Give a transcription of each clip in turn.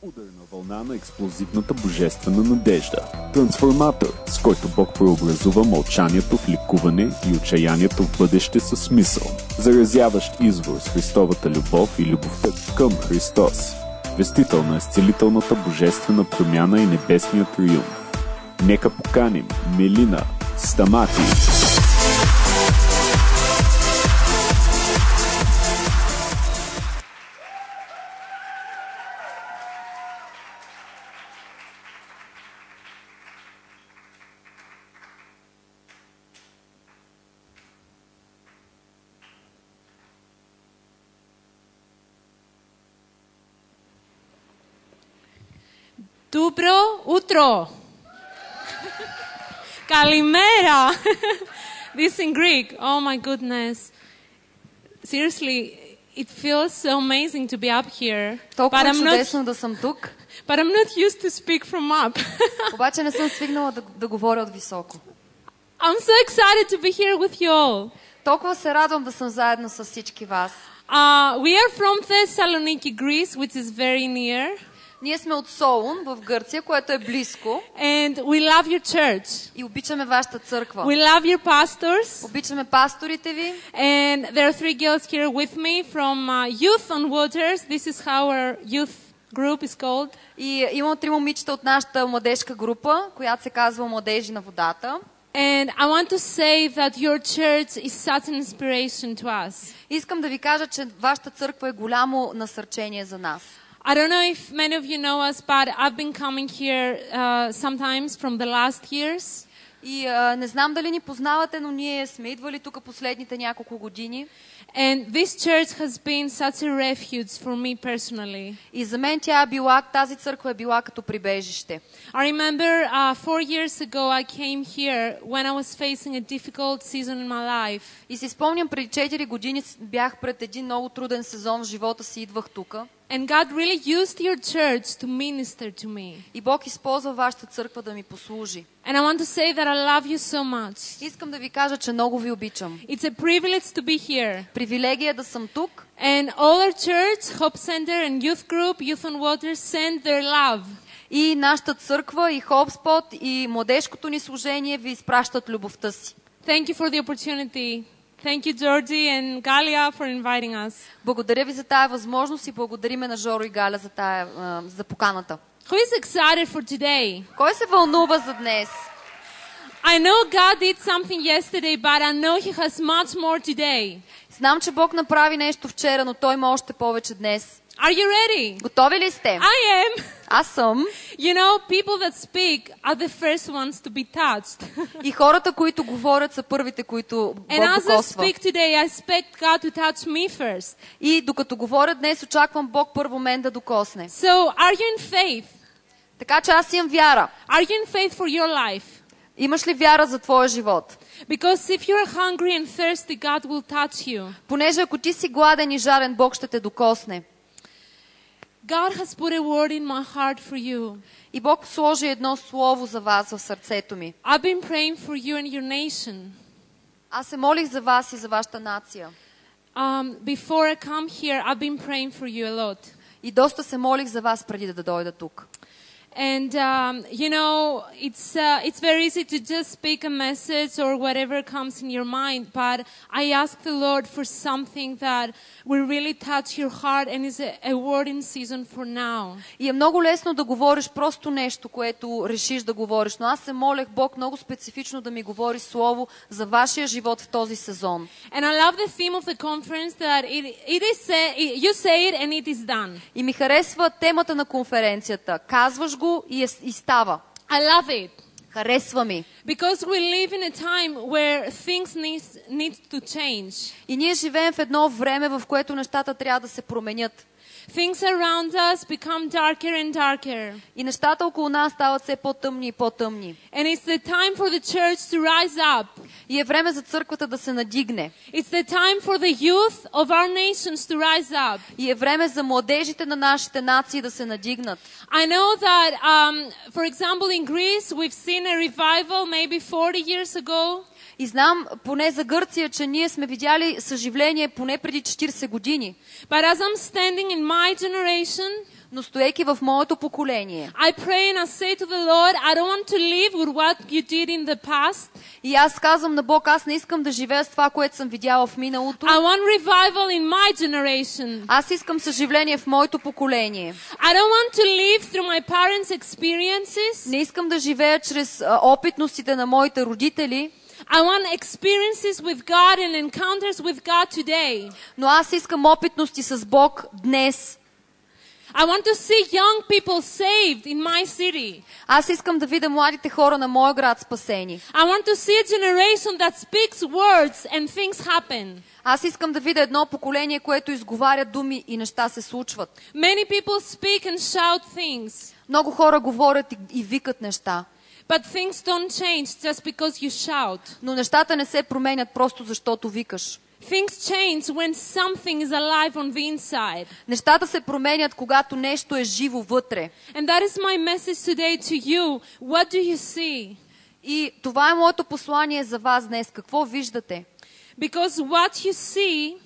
Ударна вълна на експлозивната божествена надежда. Трансформатор, с който Бог преобразува мълчанието в ликуване и отчаянието в бъдеще със смисъл. Заразяващ извор с Христовата любов и любовта към Христос. Вестител на изцелителната божествена промяна и небесния триумф. Нека поканим Мелина Стамати. Добро утро. Kalimera. This in Greek. Oh my goodness. Seriously, it feels so amazing to be up here. Толкова чудесно да съм тук. But I'm not used to speak from up. Обаче не съм свикнала да говоря от високо. I'm so excited to be here with you all. Толкова се радвам да съм заедно с всички вас. We are from Thessaloniki, Greece, which is very near. Ние сме от Солун в Гърция, което е близко. And we love your church. И обичаме вашата църква. We love your pastors. Обичаме пасторите ви. And there are three girls here with me from Youth on Waters. This is how our youth group is called. И имам три момичета от нашата младежка група, която се казва Младежи на водата. And I want to say that your church is such an inspiration to us. Искам да ви кажа, че вашата църква е голямо насърчение за нас. I don't know if many of you know us, but I've been coming here sometimes from the last years. И не знам дали ни познавате, но ние сме идвали тук последните няколко години. And this church has been such a refuge for me personally. И за мен тази църква е била като прибежище. I remember 4 years ago I came here when I was facing a difficult season in my life. И си спомням, преди 4 години бях пред един много труден сезон в живота си, идвах тук. And God really used your church to minister to me. И Бог използва вашата църква да ми послужи. And I want to say that I love you so much. Искам да ви кажа, че много ви обичам. It's a privilege to be here. Привилегия е да съм тук. And all our church, Hope Center and Youth Group, Youth on Waters send their love. И нашата църква, и HopeSpot, и младежкото ни служение ви изпращат любовта си. Thank you for the opportunity. Thank you, Georgie and Galia, for inviting us. Благодаря ви за тая възможност и благодариме на Жоро и Галя за поканата. Who is excited for today? Кой се вълнува за днес? I know God did something yesterday, but I know He has much more today. Знам, че Бог направи нещо вчера, но Той има още повече днес. Are you ready? Готови ли сте? I am. Аз съм. You know, people that speak are the first ones to be touched. И хората, които говорят, са първите, които Бог And as I докосва. speak today, I expect God to touch me first. И докато говоря днес, очаквам Бог първо мен да докосне. So, are you in faith? Така че аз имам вяра. Are you in faith for your life? Имаш ли вяра за твоя живот? Because if you're hungry and thirsty, God will touch you. Понеже ако ти си гладен и жарен, Бог ще те докосне. God has put a word in my heart for you. И Бог сложи едно слово за вас в сърцето ми. I've been praying for you and your nation. Аз се молих за вас и за вашата нация. Before I come here, I've been praying for you a lot. И доста се молих за вас преди да дойда тук. And you know, it's very easy to just speak a message or whatever comes in your mind, but I ask the Lord for something that will really touch your heart and is a word in season for now. И е много лесно да говориш просто нещо, което решиш да говориш, но аз се молех Бог много специфично да ми говори слово за вашия живот в този сезон. And I love the theme of the conference that you say it and it is done. И ми харесва темата на конференцията. Казваш го и става. I love it. Харесва ми. Because we live in a time where things need to change. И ние живеем в едно време, в което нещата трябва да се променят. Things around us become darker and darker. И нещата около нас стават все по-тъмни и по-тъмни. And it's the time for the church to rise up. И е време за църквата да се надигне. It's the time for the youth of our nations to rise up. И е време за младежите на нашите нации да се надигнат. I know that, for example, in Greece, we've seen a revival maybe 40 years ago. И знам поне за Гърция, че ние сме видяли съживление поне преди 40 години. But as I'm standing in my generation, Но стоейки в моето поколение, I pray and I say to the Lord, I don't want to live with what you did in the past. и аз казвам на Бог, аз не искам да живея с това, което съм видяла в миналото. I want revival in my generation. Аз искам съживление в моето поколение. I don't want to live through my parents' experiences. Не искам да живея чрез опитностите на моите родители, I want experiences with God and encounters with God today. но аз искам опитности с Бог днес. I want to see young people saved in my city. Аз искам да видя младите хора на моя град спасени. I want to see a generation that speaks words and things happen. Аз искам да видя едно поколение, което изговаря думи и неща се случват. Many people speak and shout things, Много хора говорят и викат неща, but things don't change just because you shout. но нещата не се променят просто защото викаш. Things change when something is alive on the inside. Нещата се променят, когато нещо е живо вътре. And that is my message today to you. What do you see? И това е моето послание за вас днес. Какво виждате? Because what you see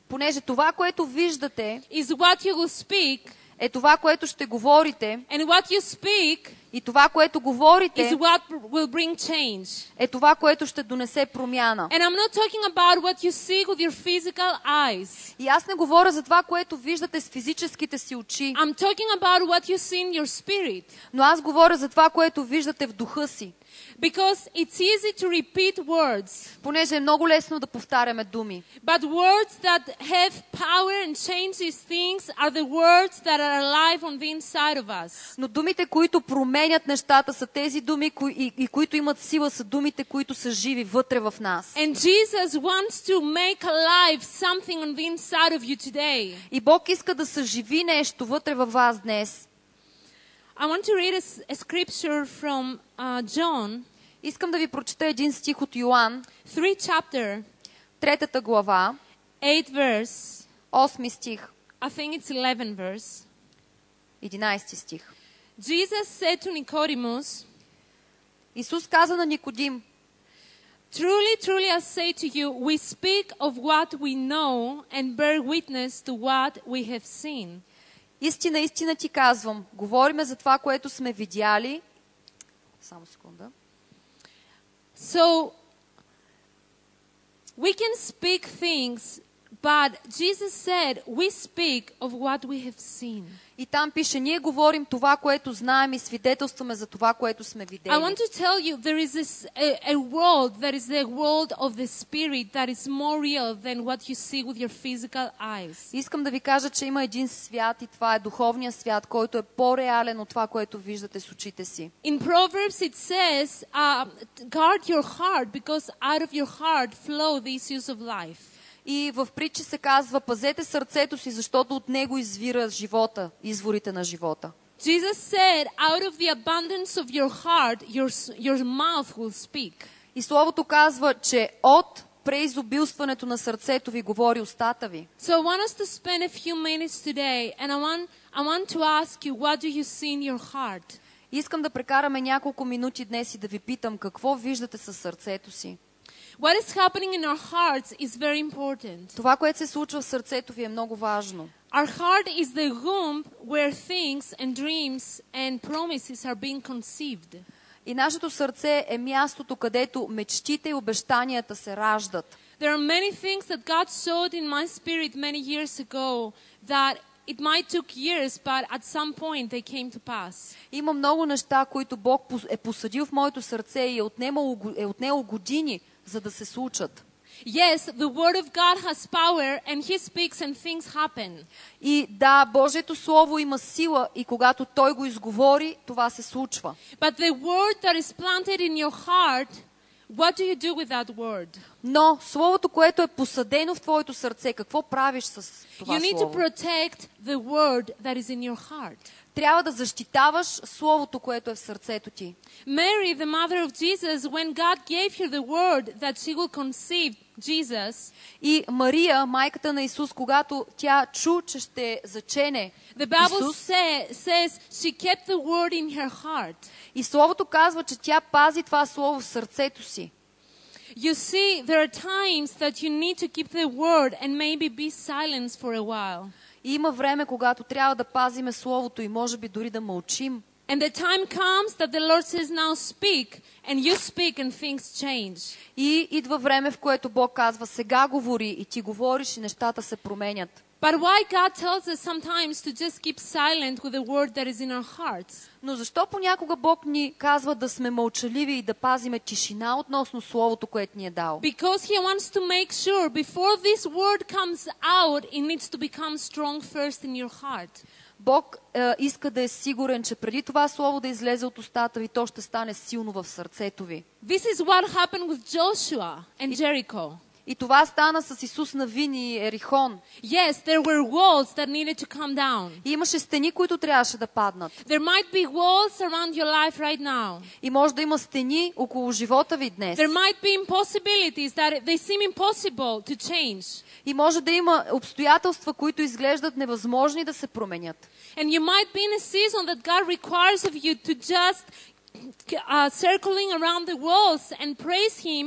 Понеже това, което виждате, is what you will speak, е това, което ще говорите, and what you speak и това, което говорите, is what will bring change. е това, което ще донесе промяна. And I'm not talking about what you see with your physical eyes. И аз не говоря за това, което виждате с физическите си очи, I'm talking about what you see in your spirit. но аз говоря за това, което виждате в духа си. Because it's easy to repeat words, Понеже е много лесно да повтаряме думи. but words that have power and change these things are the words that are alive on the inside of us. Но думите, които променят нещата, са тези думи, които имат сила, са думите, които са живи вътре в нас. And Jesus wants to make alive something on the inside of you today. И Бог иска да съживи нещо вътре във вас днес. I want to read a scripture from John, Искам да ви прочета един стих от Йоан, 3 chapter, 3 глава, 8 verse. 8 стих, I think it's 11 verse. 11 стих. Jesus said to Nicodemus, Исус каза на Никодим: Truly, truly I say to you, we speak of what we know and bear witness to what we have seen. Истина, истина ти казвам, говориме за това, което сме видяли. Само секунда. So, we can speak things, but Jesus said we speak of what we have seen. И там пише, ние говорим това, което знаем и свидетелстваме за това, което сме видели. I want to tell you there is a world that is the world of the spirit that is more real than what you see with your physical eyes. Искам да ви кажа, че има един свят и това е духовният свят, който е по-реален от това, което виждате с очите си. In Proverbs it says, guard your heart because out of your heart flow the issues of life. И в притчи се казва, пазете сърцето си, защото от него извира живота, изворите на живота. Jesus said, out of the abundance of your heart, your mouth will speak. И Словото казва, че от преизобилстването на сърцето ви говори устата ви. So I want us to spend a few minutes today, and I want to ask you, what do you see in your heart? Искам да прекараме няколко минути днес и да ви питам, какво виждате със сърцето си? What is happening in our hearts is very important. Това, което се случва в сърцето ви, е много важно. Our heart is the womb where things and dreams and promises are being conceived. И нашето сърце е мястото, където мечтите и обещанията се раждат. There are many things that God showed in my spirit many years ago that it might took years, but at some point they came to pass. Има много неща, които Бог е посадил в моето сърце и е отнело години, за да се случат. Yes, the word of God has power and he speaks and things happen. И да, Божието Слово има сила и когато Той го изговори, това се случва. But the word that is planted in your heart, what do you do with that word? Но Словото, което е посадено в твоето сърце, какво правиш с това You need to Слово? protect the word that is in your heart. Трябва да защитаваш Словото, което е в сърцето ти. Mary, the mother of Jesus, when God gave her the word that she will conceive Jesus, И Мария, майката на Исус, когато тя чу, че ще зачене the Bible Исус, says she kept the word in her heart. и Словото казва, че тя пази това Слово в сърцето си. You see, there are times that you need to keep the word and maybe be silent for a while. И има време, когато трябва да пазиме Словото и може би дори да мълчим. And the time comes that the Lord says, now speak, and you speak and things change. И идва време, в което Бог казва, сега говори, и ти говориш и нещата се променят. But why God tells us sometimes to just keep silent with the word that is in our hearts? Но защо понякога Бог ни казва да сме мълчаливи и да пазиме тишина относно Словото, което ни е дал? Because He wants to make sure before this word comes out, it needs to become strong first in your heart. Бог иска да е сигурен, че преди това Слово да излезе от устата ви, то ще стане силно в сърцето ви. This is what happened with Joshua and Jericho. И това стана с Исус Навин и Ерихон. Yes, there were walls that needed to come down. И имаше стени, които трябваше да паднат. There might be walls around your life right now. И може да има стени около живота ви днес. There might be impossibilities that they seem impossible to change. И може да има обстоятелства, които изглеждат невъзможни да се променят. And you might be in a season that God requires of you to just circling around the walls and praise Him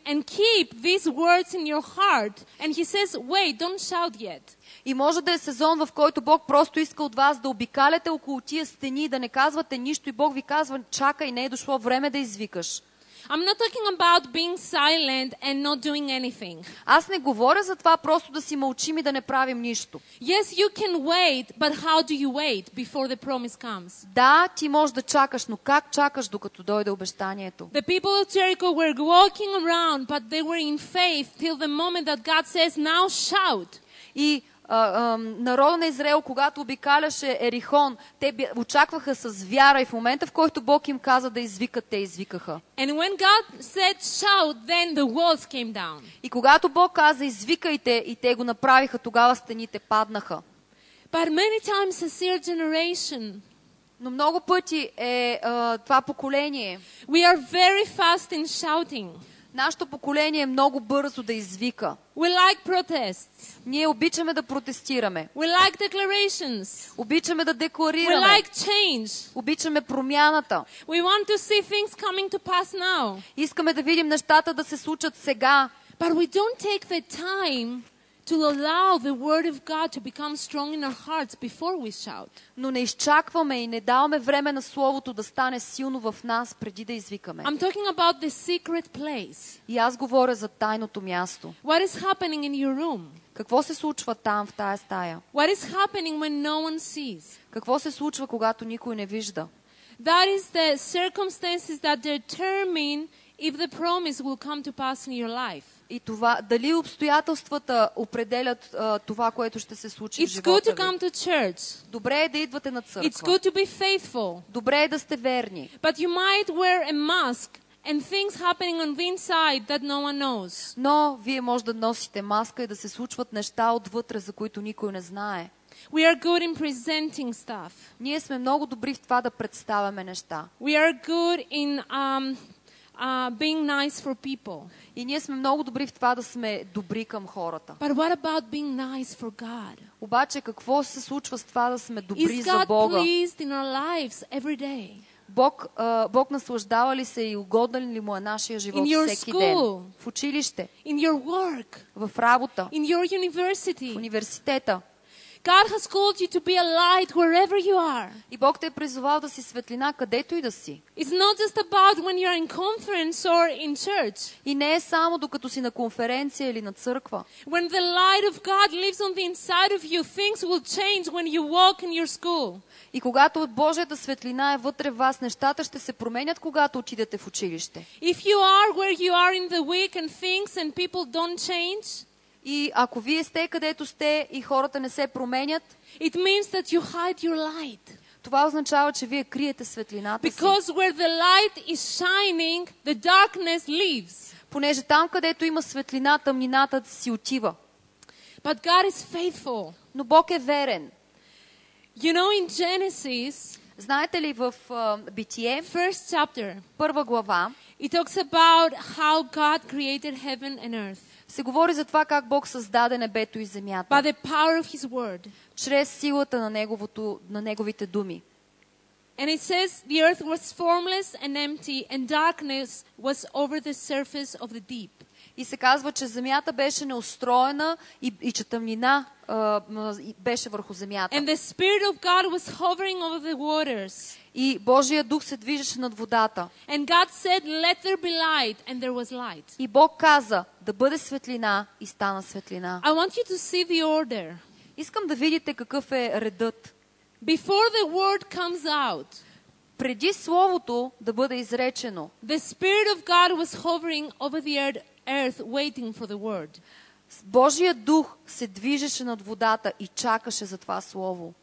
and keep these words in your heart. And He says, wait, don't shout yet. И може да е сезон, в който Бог просто иска от вас да обикаляте около тия стени, да не казвате нищо и Бог ви казва, чакай, не е дошло време да извикаш. I'm not talking about being silent and not doing anything. Аз не говоря за това просто да си мълчим и да не правим нищо. Yes, you can wait, but how do you wait before the promise comes? Да, ти можеш да чакаш, но как чакаш докато дойде обещанието? The people of Jericho were walking around, but they were in faith till the moment that God says, now shout. И народа на Израел, когато обикаляше Ерихон, те очакваха с вяра и в момента, в който Бог им каза да извикат, те извикаха. And when God said shout, then the walls came down. И когато Бог каза извикайте и те го направиха, тогава стените паднаха. But many times as your generation, но много пъти е това поколение. We are very fast in shouting. Нашето поколение е много бързо да извика. We like protests. Ние обичаме да протестираме. We like declarations. Обичаме да декларираме. We like change. Обичаме промяната. We want to see things coming to pass now. Искаме да видим нещата да се случат сега. But we don't take the time to allow the word of God to become strong in our hearts before we shout. Но не изчакваме и не даваме време на Словото да стане силно в нас преди да извикаме. I'm talking about the secret place. И аз говоря за тайното място. What is happening in your room? Какво се случва там в тая стая? What is happening when no one sees? Какво се случва, когато никой не вижда? That is the circumstances that determine if the promise will come to pass in your life. И това, дали обстоятелствата определят това, което ще се случи в It's живота good to come ви. to church. Добре е да идвате на It's църква. good to be faithful. Добре е да сте верни. But you might wear a mask and things happening on the inside that no one knows. Но вие може да носите маска и да се случват неща отвътре, за които никой не знае. We are good in presenting stuff. Ние сме много добри в това да представяме неща. We are good in being nice for people. И ние сме много добри в това да сме добри към хората. But what about being nice for God? Обаче какво се случва с това да сме добри Is за God Бога? pleased in our lives every day? Бог наслаждава ли се и угоден ли му е нашия живот In your всеки ден? school. В училище, In your work? в работа, In your в university? университета. God has called you to be a light wherever you are. И Бог те е призовал да си светлина където и да си. It's not just about when you're in conference or in church. И не е само докато си на конференция или на църква. When the light of God lives on the inside of you, things will change when you walk in your school. И когато от Божията светлина е вътре в вас, нещата ще се променят, когато отидете в училище. If you are where you are in the week and things and people don't change, И ако вие сте където сте и хората не се променят, it means that you hide your light. това означава, че вие криете светлината си. Because where the light is shining, the darkness leaves. Понеже там, където има светлина, тъмнината си отива. But God is faithful. Но Бог е верен. You know, in Genesis, Знаете ли в Битие, first chapter, 1 глава, it talks about how God created heaven and earth се говори за това как Бог създаде небето и земята. by the power of His word. Чрез силата на Неговите думи. And it says the earth was formless and empty, and darkness was over the surface of the deep. И се казва, че земята беше неустроена и че тъмнина беше върху земята. And the Spirit of God was hovering over the waters. И Божия дух се движеше над водата. And God said, "Let there be light," and there was light. И Бог каза, да бъде светлина, и стана светлина. I want you to see the order. Искам да видите какъв е редът. Before the word comes out, Преди Словото да бъде изречено, the Spirit of God was hovering over the earth waiting for the word. Божия дух се движеше над водата и чакаше за това Слово.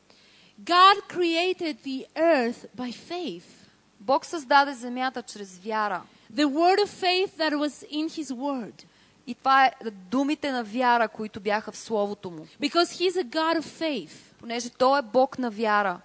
God created the earth by faith. Бог създаде земята чрез вяра. The word of faith that was in His word. И това е думите на вяра, които бяха в Словото му. Because He's a God of faith. Понеже Той е Бог на вяра.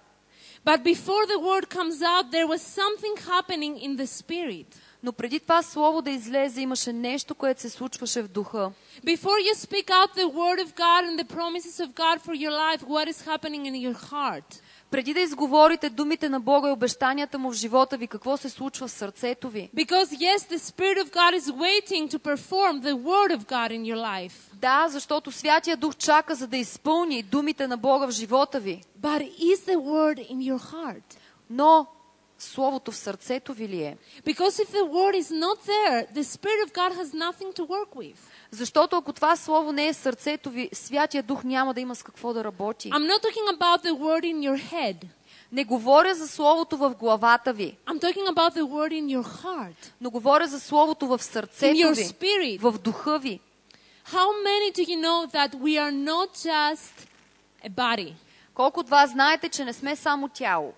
But before the word comes out, there was something happening in the Spirit. Но преди това Слово да излезе, имаше нещо, което се случваше в духа. Before you speak out the word of God and the promises of God for your life, what is happening in your heart? Преди да изговорите думите на Бога и обещанията му в живота ви, какво се случва в сърцето ви? Because yes, the Spirit of God is waiting to perform the word of God in your life. Да, защото Святия Дух чака, за да изпълни думите на Бога в живота ви. But is the word in your heart? Но Словото в сърцето ви ли е? Because if the word is not there, the Spirit of God has nothing to work with. Защото ако това Слово не е в сърцето ви, Святия Дух няма да има с какво да работи. I'm not talking about the word in your head. Не говоря за Словото в главата ви, I'm talking about the word in your heart. но говоря за Словото в In сърцето your ви, spirit. в духа ви. How many do you know that we are not just a body? Колко от вас знаете, че не сме само тяло?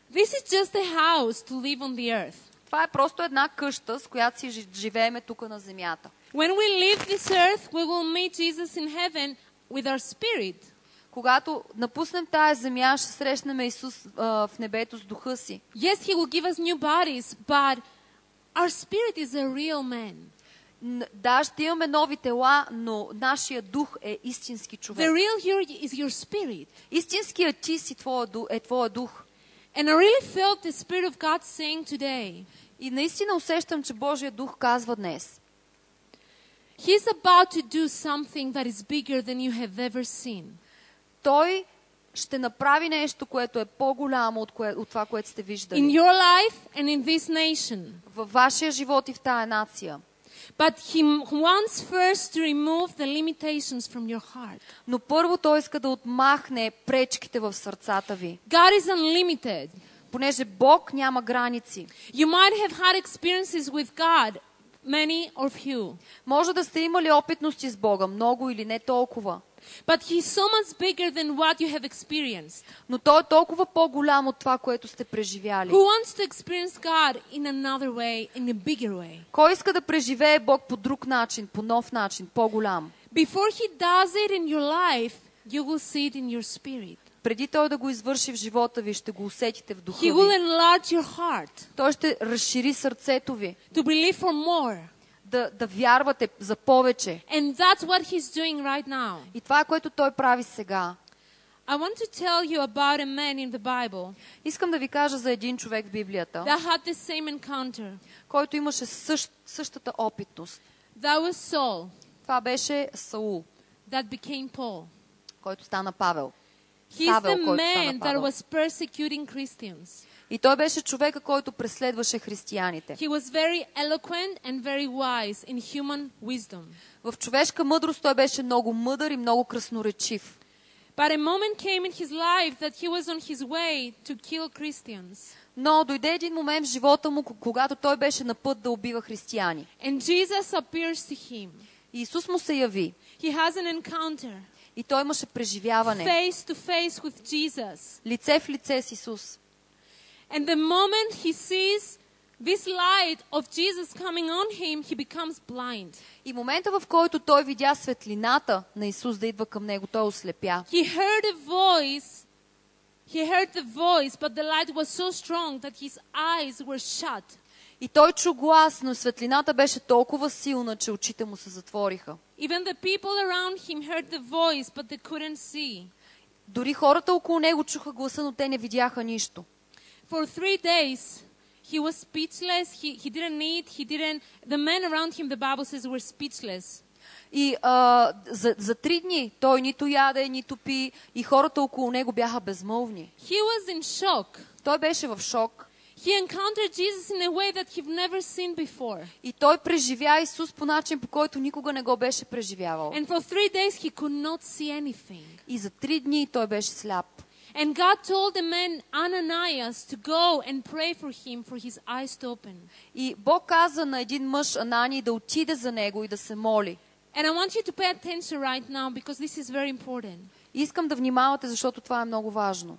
This is just a house to live on the earth. Това е просто една къща, с която си живееме тук на земята. When we leave this earth, we will meet Jesus in heaven with our spirit. Когато напуснем тая земя, ще срещнем Исус в небето с духа си. Yes, He will give us new bodies, but our spirit is a real man. Да, ще имаме нови тела, но нашия дух е истински The човек. real you is your spirit. Истинският ти си е твоя дух. And I really felt the Spirit of God saying today, И наистина усещам, че Божия дух казва днес. He's about to do something that is bigger than you have ever seen. Той ще направи нещо, което е по-голямо от това, което сте виждали. In your life and in this nation. Във вашия живот и в тая нация. But He wants first to remove the limitations from your heart. Но първо Той иска да отмахне пречките в сърцата ви. God is unlimited. Понеже Бог няма граници. You might have had experiences with God, many or few. Може да сте имали опитности с Бога, много или не толкова. But He's so much bigger than what you have experienced. Но Той е толкова по-голям от това, което сте преживяли. Who wants to experience God in another way, in a bigger way? Кой иска да преживее Бог по друг начин, по нов начин, по-голям? Before He does it in your life, you will see it in your spirit. Преди Той да го извърши в живота ви, ще го усетите в духа He will ви. enlarge your heart Той ще разшири сърцето ви, to believe for more. да вярвате за повече. And that's what He's doing right now. И това е, което Той прави сега. I want to tell you about a man in the Bible Искам да ви кажа за един човек в Библията, that had the same encounter. който имаше същата опитност. That was Saul, Това беше Саул, that became Paul. който стана Павел. He's Савел, the който man стана that Павел. was persecuting Christians. И той беше човека, който преследваше християните. He was very eloquent and very wise in human wisdom. В човешка мъдрост той беше много мъдър и много красноречив. But a moment came in his life that he was on his way to kill Christians. Но дойде един момент в живота му, когато той беше на път да убива християни. And Jesus appears to him. И Исус му се яви. He has an encounter, И той имаше преживяване. face to face with Jesus. Лице в лице с Исус. And the moment he sees this light of Jesus coming on him, he becomes blind. И момента, в който той видя светлината на Исус да идва към него, той ослепя. He heard the voice, but the light was so strong that his eyes were shut. И той чу глас, но светлината беше толкова силна, че очите му се затвориха. Even the people around him heard the voice, but they couldn't see. Дори хората около него чуха гласа, но те не видяха нищо. For 3 days, he was speechless. He didn't eat. The men around him, the Bible says, were speechless. И за 3 дни той нито яде, нито пи и хората около него бяха безмълвни. He was in shock. Той беше в шок. He encountered Jesus in a way that he'd never seen before. И той преживя Исус по начин, по който никога не го беше преживявал. And for 3 days he could not see anything. И за 3 дни той беше сляп. And God told the man Ananias to go and pray for him for his eyes to open. И Бог каза на един мъж Анани да отиде за него и да се моли. And I want you to pay attention right now because this is very important. И искам да внимавате, защото това е много важно.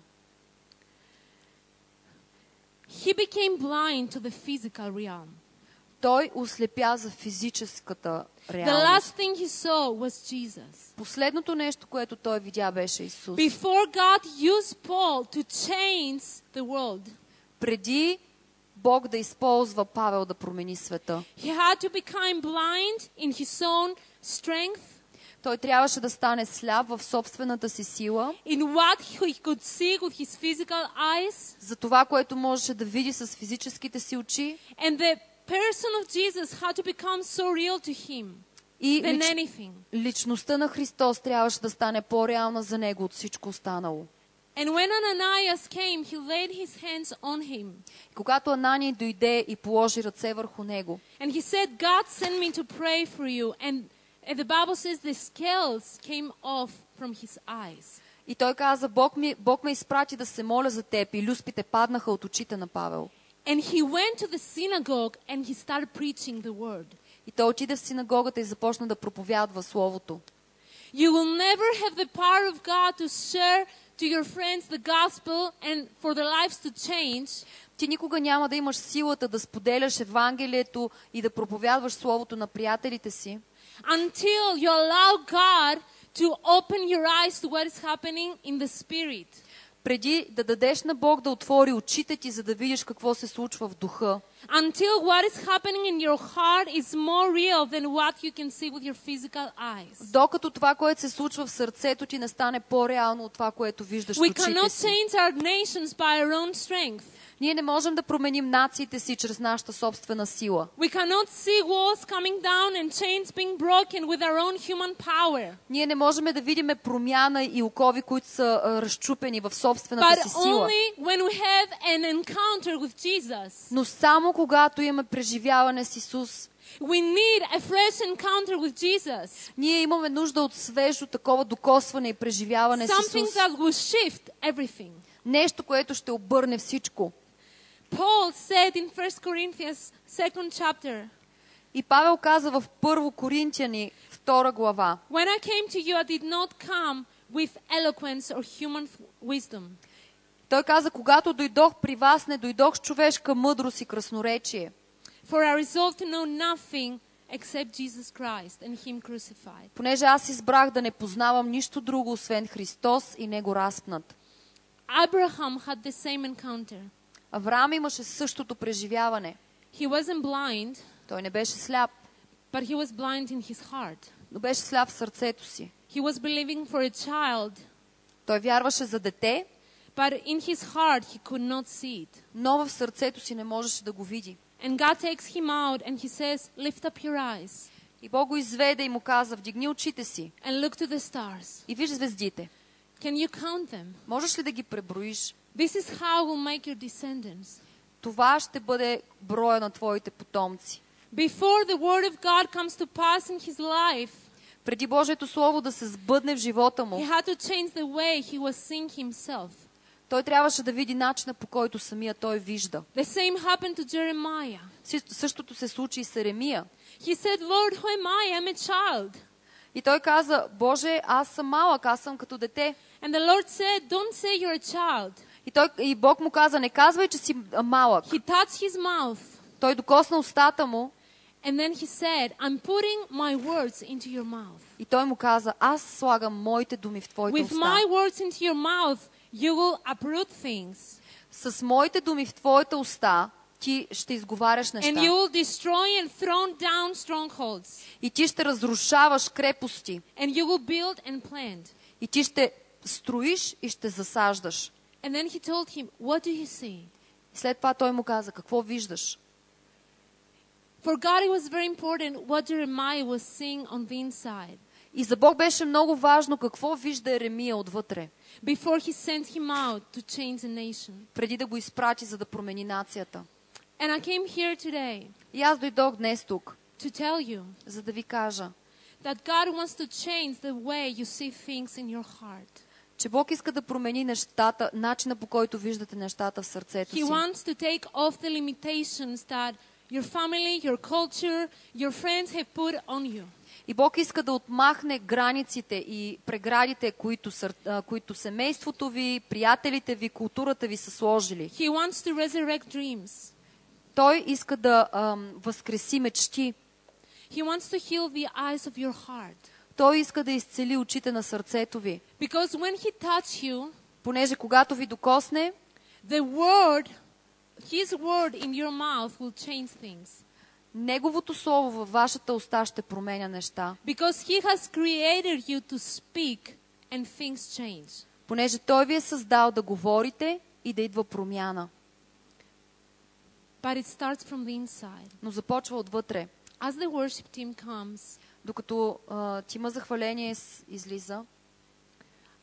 He became blind to the physical realm. Той ослепя за физическата The реалност. last thing he saw was Jesus. Последното нещо, което той видя, беше Исус. Before God used Paul to change the world, Преди Бог да използва Павел да промени света, he had to become blind in his own strength, той трябваше да стане сляп в собствената си сила, in what he could see with his physical eyes, за това, което можеше да види с физическите си очи. and the person of Jesus had to become so real to him И than anything. личността на Христос трябваше да стане по-реална за него от всичко останало. And when Ananias came, he laid his hands on him. И когато Анания дойде и положи ръце върху него, And he said, God sent me to pray for you. And the Bible says the scales came off from his eyes. и той каза, Бог ме изпрати да се моля за теб, и люспите паднаха от очите на Павел. And he went to the synagogue and he started preaching the word. И той отиде в синагогата и започна да проповядва Словото. You will never have the power of God to share to your friends the gospel and for their lives to change Ти никога няма да имаш силата да споделяш Евангелието и да проповядваш Словото на приятелите си, until you allow God to open your eyes to what is happening in the spirit. преди да дадеш на Бог да отвори очите ти, за да видиш какво се случва в духа. Until what is happening in your heart is more real than what you can see with your physical eyes. Докато това, което се случва в сърцето ти, не стане по-реално от това, което виждаш в We очите cannot си. change our nations by our own strength. Ние не можем да променим нациите си чрез нашата собствена сила. We cannot see walls coming down and chains being broken with our own human power. Ние не можем да видим промяна и окови, които са разчупени в собствената But си сила. only when we have an encounter with Jesus. Но само когато имаме преживяване с Исус, We need a fresh encounter with Jesus. ние имаме нужда от свежо такова докосване и преживяване с Something Исус. that will shift everything. Нещо, което ще обърне всичко. Paul said in 1 Corinthians 2nd chapter, И Павел каза в 1 Коринтияни 2 глава: when I came to you, I did not come with eloquence or human wisdom. Той каза, когато дойдох при вас, не дойдох с човешка мъдрост и красноречие, For I resolved to know nothing except Jesus Christ and Him crucified. понеже аз избрах да не познавам нищо друго, освен Христос и Него разпнат. Abraham had the same encounter. Авраам имаше същото преживяване. He wasn't blind, Той не беше сляп, but he was blind in his heart. но беше сляп в сърцето си. He was believing for a child, Той вярваше за дете, but in his heart he could not see it. но в сърцето си не можеше да го види. And God takes him out and he says, lift up your eyes И Бог го изведе и му каза, вдигни очите си and look to the stars. и виж звездите. Can you count them? Можеш ли да ги преброиш? This is how we'll make your descendants. Това ще бъде броя на твоите потомци. Before the word of God comes to pass in his life, Преди Божието Слово да се сбъдне в живота he му, had to change the way he was seeing himself. той трябваше да види начина, по който самия той вижда. The same happened to Jeremiah. Същото се случи и с Еремия. He said, Lord, who am I? I'm a child. И той каза, Боже, аз съм малък, аз съм като дете. And the Lord said, don't say you're a child. И Бог му каза, не казвай, че си малък. He touched his mouth. Той докосна устата му And then he said, I'm putting my words into your mouth. и той му каза, аз слагам моите думи в твоите With уста. my words into your mouth, you will uproot things. С моите думи в твоите уста ти ще изговаряш And неща. you will destroy and throw down strongholds. И ти ще разрушаваш крепости. And you will build and plant. И ти ще строиш и ще засаждаш. And then he told him, what do you see? След това той му каза: какво виждаш? For God it was very important what Jeremiah was seeing on the inside. И за Бог беше много важно какво вижда Еремия отвътре, Before he sent him out to change the nation. преди да го изпрати, за да промени нацията. And I came here today И аз дойдох днес тук, to tell you за да ви кажа, that God wants to change the way you see things in your heart. че Бог иска да промени нещата, начина по който виждате нещата в сърцето He си. wants to take off the limitations that your family, your culture, your friends have put on you. И Бог иска да отмахне границите и преградите, които семейството ви, приятелите ви, културата ви са сложили. He wants to resurrect dreams. Той иска да възкреси мечти. He wants to heal the eyes of your heart. Той иска да изцели очите на сърцето ви. Because when he touches you, Понеже когато ви докосне, his word in your mouth will change things. Неговото слово във вашата уста ще променя неща. Because he has created you to speak and things change. Понеже Той ви е създал да говорите и да идва промяна. But it starts from the inside. Но започва отвътре. As the worship team comes, Докато тима за хваление излиза,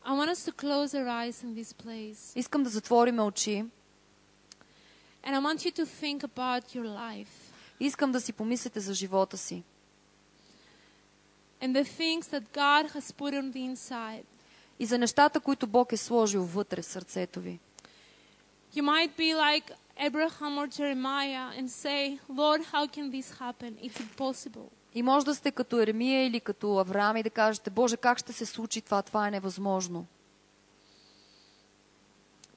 I want us to close our eyes in this place. искам да затворим очи. And I want you to think about your life. Искам да си помислите за живота си. And the things that God has put on the inside. И за нещата, които Бог е сложил вътре в сърцето ви. You might be like Abraham or Jeremiah and say, Lord, how can this happen? It's impossible. И може да сте като Еремия или като Авраам и да кажете: Боже, как ще се случи това? Това е невъзможно.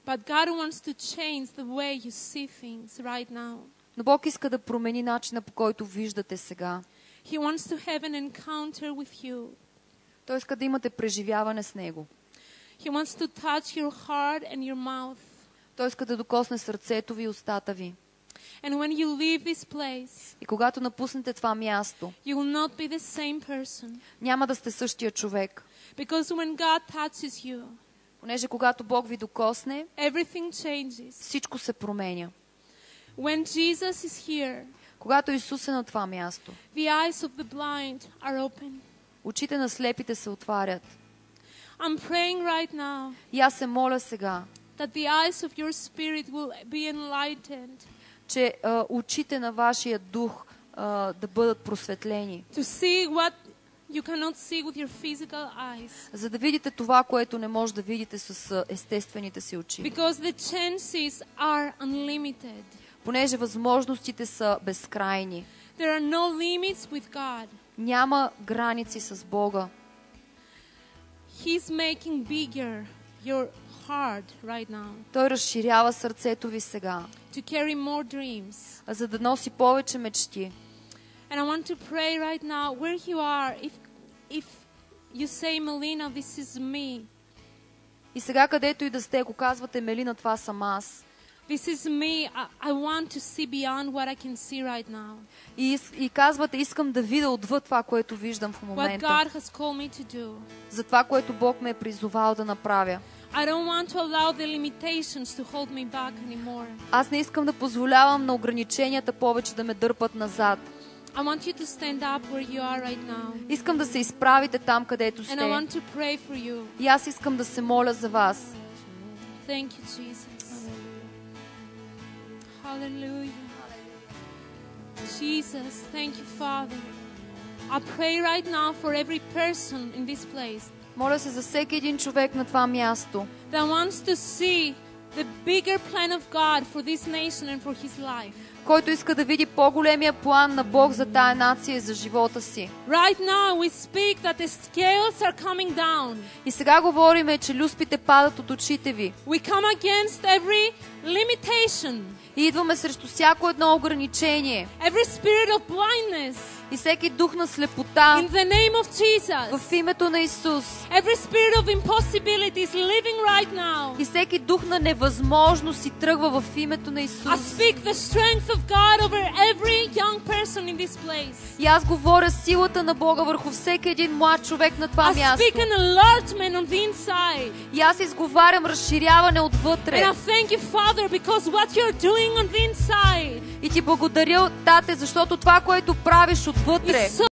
But God wants to change the way you see things right now. Но Бог иска да промени начина, по който виждате сега. He wants to have an encounter with you. Той иска да имате преживяване с Него. He wants to touch your heart and your mouth. Той иска да докосне сърцето ви и устата ви. And when you leave this place, И когато напуснете това място, you will not be the same person. няма да сте същия човек. Because when God touches you, Понеже когато Бог ви докосне, everything changes. всичко се променя. When Jesus is here, Когато Исус е на това място, the eyes of the blind are open. очите на слепите се отварят. I'm praying right now И аз се моля сега, that the eyes of your spirit will be enlightened, че очите на вашия дух да бъдат просветлени, to see what you cannot see with your physical eyes. за да видите това, което не може да видите с естествените си очи. Because the chances are unlimited. Понеже възможностите са безкрайни. There are no limits with God. Няма граници с Бога. He's making bigger your heart right now Той разширява сърцето ви сега, to carry more dreams. за да носи повече мечти. And I want to pray right now where you are. If you say, Melina, this is me. И сега където и да сте, ако казвате: Мелина, това съм аз. This is me. I want to see beyond what I can see right now. И казвате: искам да видя отвъд това, което виждам в What момента. God has called me to do. За това, което Бог ме е призовал да направя. I don't want to allow the limitations to hold me back anymore. Аз не искам да позволявам на ограниченията повече да ме дърпат назад. I want you to stand up where you are right now. Искам да се изправите там, където And I want сте. to pray for you. И аз искам да се моля за вас. Thank you, Jesus. Hallelujah. Jesus, thank you, Father. I pray right now for every person in this place Моля се за всеки един човек на това място, that wants to see the bigger plan of God for this nation and for his life. който иска да види по-големия план на Бог за тая нация и за живота си. Right now we speak that the scales are coming down. И сега говориме, че люспите падат от очите ви. We come against every limitation, И идваме срещу всяко едно ограничение, every spirit of blindness. И всеки дух на слепота in the name of Jesus. в името на Исус. Every spirit of impossibility is leaving right now. И всеки дух на невъзможност и тръгва в името на I Исус. speak the strength of God over every young person in this place. И аз говоря силата на Бога върху всеки един млад човек на това I място. speak an enlargement on the inside. И аз изговарям разширяване And отвътре. I thank you, Father, because what you're doing on the inside И ти благодаря, Тате, защото това, което правиш отвътре, is so